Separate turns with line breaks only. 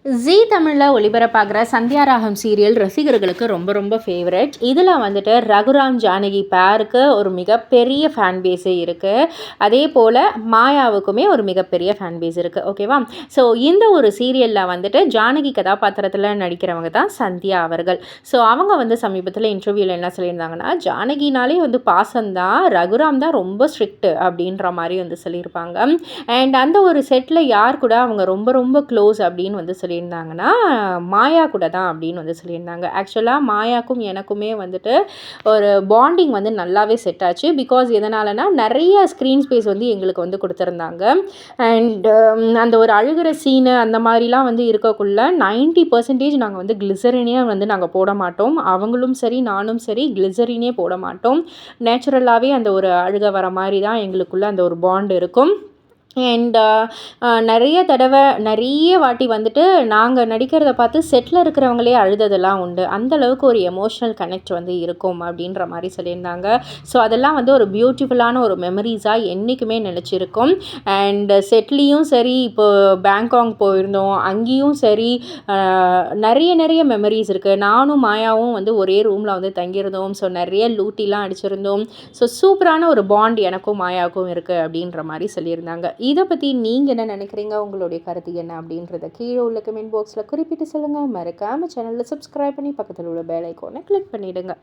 ஜீ தமிழில் ஒளிபரப்பாகிற சந்தியா ராகம் சீரியல் ரசிகர்களுக்கு ரொம்ப ரொம்ப ஃபேவரட். இதில் வந்துட்டு ரகுராம் ஜானகி பேருக்கு ஒரு மிகப்பெரிய ஃபேன் பேஸே இருக்குது. அதே போல் மாயாவுக்குமே ஒரு மிகப்பெரிய ஃபேன் பேஸ் இருக்குது. ஓகேவா? ஸோ இந்த ஒரு சீரியலில் வந்துட்டு ஜானகி கதாபாத்திரத்தில் நடிக்கிறவங்க தான் சந்தியா அவர்கள். ஸோ அவங்க வந்து சமீபத்தில் இன்டர்வியூவில் என்ன சொல்லியிருந்தாங்கன்னா, ஜானகினாலே வந்து பாசம்தான், ரகுராம் தான் ரொம்ப ஸ்ட்ரிக்ட்டு அப்படின்ற மாதிரி வந்து சொல்லியிருப்பாங்க. அண்ட் அந்த ஒரு செட்டில் யார் கூட அவங்க ரொம்ப ரொம்ப க்ளோஸ் அப்படின்னு வந்து சொல்லியிருந்தாங்கன்னா, மாயா கூட தான் அப்படின்னு வந்து சொல்லியிருந்தாங்க. ஆக்சுவலாக மாயாக்கும் எனக்குமே வந்துட்டு ஒரு பாண்டிங் வந்து நல்லாவே செட் ஆச்சு. பிகாஸ் எதனாலனா நிறைய ஸ்க்ரீன் ஸ்பேஸ் வந்து எங்களுக்கு வந்து கொடுத்துருந்தாங்க. அண்ட் அந்த ஒரு அழுகிற சீனு அந்த மாதிரிலாம் வந்து இருக்கக்குள்ள 90% நாங்கள் வந்து கிளிசரினே வந்து நாங்கள் போட மாட்டோம். அவங்களும் சரி நானும் சரி கிளிசரினே போட மாட்டோம். நேச்சுரலாகவே அந்த ஒரு அழுக வர மாதிரி தான் எங்களுக்குள்ள அந்த ஒரு பாண்ட் இருக்கும். அண்ட் நிறைய வாட்டி வந்துட்டு நாங்கள் நடிக்கிறத பார்த்து செட்டில் இருக்கிறவங்களே அழுததெல்லாம் உண்டு. அந்தளவுக்கு ஒரு எமோஷ்னல் கனெக்ட் வந்து இருக்கும் அப்படின்ற மாதிரி சொல்லியிருந்தாங்க. ஸோ அதெல்லாம் வந்து ஒரு பியூட்டிஃபுல்லான ஒரு மெமரிஸாக என்றைக்குமே நினச்சிருக்கும். அண்ட் செட்லேயும் சரி, இப்போது பேங்காக் போயிருந்தோம், அங்கேயும் சரி நிறைய மெமரிஸ் இருக்குது. நானும் மாயாவும் வந்து ஒரே ரூமில் வந்து தங்கியிருந்தோம். ஸோ நிறைய லூட்டிலாம் அடிச்சிருந்தோம். ஸோ சூப்பரான ஒரு பாண்ட் எனக்கும் மாயாவுக்கும் இருக்குது அப்படின்ற மாதிரி சொல்லியிருந்தாங்க. இதை பற்றி நீங்கள் என்ன நினைக்கிறீங்க? உங்களுடைய கருத்து என்ன அப்படின்றத கீழே உள்ள கமெண்ட் பாக்ஸில் குறிப்பிட்டு சொல்லுங்கள். மறக்காமல் சேனலில் சப்ஸ்கிரைப் பண்ணி பக்கத்தில் உள்ள பெல் ஐக்கானை கிளிக் பண்ணிவிடுங்க.